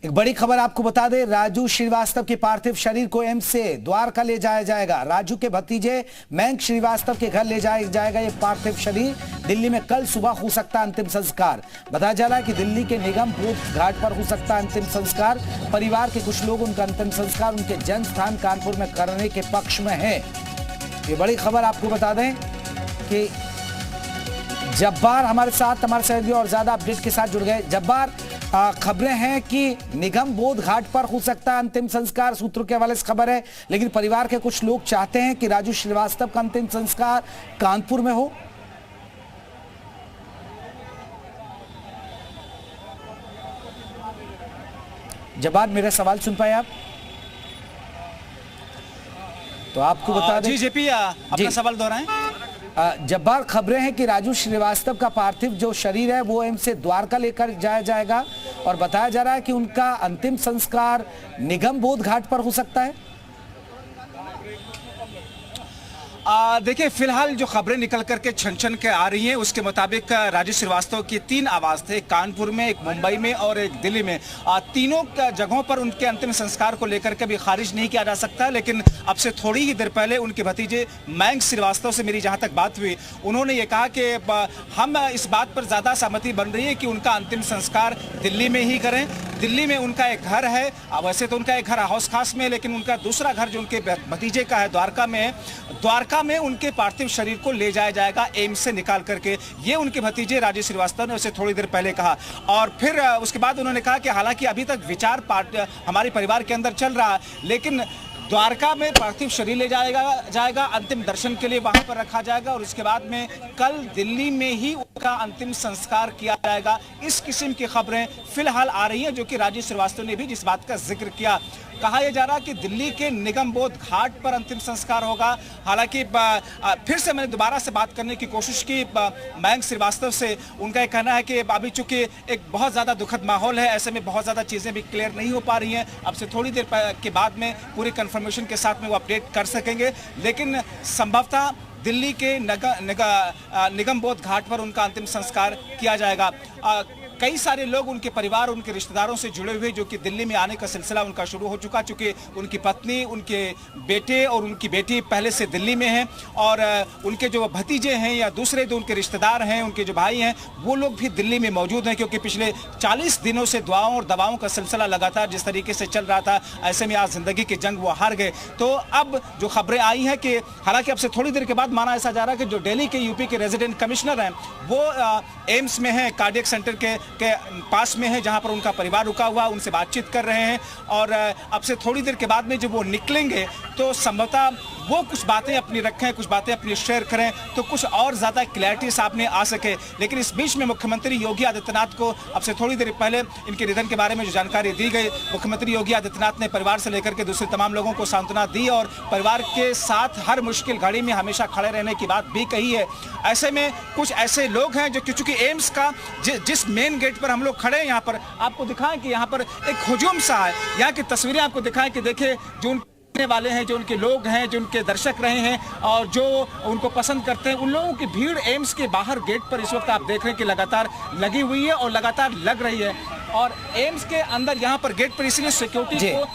एक बड़ी खबर आपको बता दें, राजू श्रीवास्तव के पार्थिव शरीर को एम्स से द्वारका ले जाया जाएगा। राजू के भतीजे मयंक श्रीवास्तव के घर ले जाया जाएगा ये पार्थिव शरीर। दिल्ली में कल सुबह हो सकता है अंतिम संस्कार। बताया जा रहा है कि दिल्ली के निगम बोध घाट पर हो सकता है अंतिम संस्कार। परिवार के कुछ लोग उनका अंतिम संस्कार उनके जन्म स्थान कानपुर में करने के पक्ष में है। ये बड़ी खबर आपको बता दें कि जब्बार हमारे साथ हमारे सहयोगी और ज्यादा अपडेट के साथ जुड़ गए। जब्बार, खबरें हैं कि निगम बोध घाट पर हो सकता है अंतिम संस्कार, सूत्रों के हवाले से खबर है, लेकिन परिवार के कुछ लोग चाहते हैं कि राजू श्रीवास्तव का अंतिम संस्कार कानपुर में हो। जब्बार, मेरा सवाल सुन पाए आप? तो आपको बता दें। जी जेपी, अपना सवाल दोहराएं। जब्बार, खबरें हैं कि राजू श्रीवास्तव का पार्थिव जो शरीर है वो एम्स से द्वारका लेकर जाया जाएगा और बताया जा रहा है कि उनका अंतिम संस्कार निगम बोध घाट पर हो सकता है। देखिए, फिलहाल जो खबरें निकल करके छन के आ रही हैं उसके मुताबिक राजू श्रीवास्तव की 3 आवाज थे, कानपुर में, एक मुंबई में और एक दिल्ली में। तीनों जगहों पर उनके अंतिम संस्कार को लेकर के भी खारिज नहीं किया जा सकता, लेकिन अब से थोड़ी ही देर पहले उनके भतीजे मयंक श्रीवास्तव से मेरी जहां तक बात हुई, उन्होंने ये कहा कि हम इस बात पर ज़्यादा सहमति बन रही है कि उनका अंतिम संस्कार दिल्ली में ही करें। दिल्ली में उनका एक घर है, वैसे तो उनका एक घर हौस खास में, लेकिन उनका दूसरा घर जो उनके भतीजे का है द्वारका में है। द्वारका में उनके पार्थिव शरीर को ले जाया जाएगा एम्स से निकाल करके। ये उनके भतीजे राजू श्रीवास्तव ने उसे थोड़ी देर पहले कहा। और फिर उसके बाद उन्होंने कहा कि हालांकि अभी तक विचार हमारे परिवार के अंदर चल रहा है, लेकिन द्वारका में पार्थिव शरीर ले जाएगा अंतिम दर्शन के लिए वहां पर रखा जाएगा और उसके बाद में कल दिल्ली में ही उनका अंतिम संस्कार किया जाएगा। इस किस्म की खबरें फिलहाल आ रही हैं, जो कि राजू श्रीवास्तव ने भी जिस बात का जिक्र किया। कहा यह जा रहा कि दिल्ली के निगम बोध घाट पर अंतिम संस्कार होगा। हालांकि फिर से मैंने दोबारा से बात करने की कोशिश की मयंक श्रीवास्तव से। उनका यह कहना है कि अभी चूंकि एक बहुत ज़्यादा दुखद माहौल है, ऐसे में बहुत ज़्यादा चीज़ें भी क्लियर नहीं हो पा रही हैं। अब से थोड़ी देर के बाद में पूरी कंफर्मेशन के साथ में वो अपडेट कर सकेंगे, लेकिन संभवतः दिल्ली के निगम बोध घाट पर उनका अंतिम संस्कार किया जाएगा। कई सारे लोग, उनके परिवार, उनके रिश्तेदारों से जुड़े हुए, जो कि दिल्ली में आने का सिलसिला उनका शुरू हो चुका, चूँकि उनकी पत्नी, उनके बेटे और उनकी बेटी पहले से दिल्ली में हैं और उनके जो भतीजे हैं या दूसरे जो उनके रिश्तेदार हैं, उनके जो भाई हैं, वो लोग भी दिल्ली में मौजूद हैं, क्योंकि पिछले 40 दिनों से दुआओं और दवाओं का सिलसिला लगातार जिस तरीके से चल रहा था, ऐसे में आज ज़िंदगी की जंग वो हार गए। तो अब जो खबरें आई हैं कि हालांकि अब से थोड़ी देर के बाद माना ऐसा जा रहा है कि जो दिल्ली के यूपी के रेजिडेंट कमिश्नर हैं वो एम्स में हैं, कार्डियक सेंटर के पास में है, जहां पर उनका परिवार रुका हुआ, उनसे बातचीत कर रहे हैं। और अब से थोड़ी देर के बाद में जब वो निकलेंगे तो संभवतः वो कुछ बातें अपनी रखें, कुछ बातें अपनी शेयर करें, तो कुछ और ज़्यादा क्लैरिटी सामने आ सके। लेकिन इस बीच में मुख्यमंत्री योगी आदित्यनाथ को अब से थोड़ी देर पहले इनके निधन के बारे में जो जानकारी दी गई, मुख्यमंत्री योगी आदित्यनाथ ने परिवार से लेकर के दूसरे तमाम लोगों को सांत्वना दी और परिवार के साथ हर मुश्किल घड़ी में हमेशा खड़े रहने की बात भी कही है। ऐसे में कुछ ऐसे लोग हैं जो चूंकि एम्स का जिस मेन गेट पर हम लोग खड़े हैं, यहाँ पर आपको दिखाएं कि यहाँ पर एक हुजूम सा है। यहाँ की तस्वीरें आपको दिखाएं कि देखिए, जो वाले हैं, जो उनके लोग हैं, जो उनके दर्शक रहे हैं और जो उनको पसंद करते हैं, उन लोगों की भीड़ एम्स के बाहर गेट पर इस वक्त आप देख रहे हैं कि लगातार लगी हुई है और लगातार लग रही है। और एम्स के अंदर यहाँ पर गेट पर इसलिए सिक्योरिटी को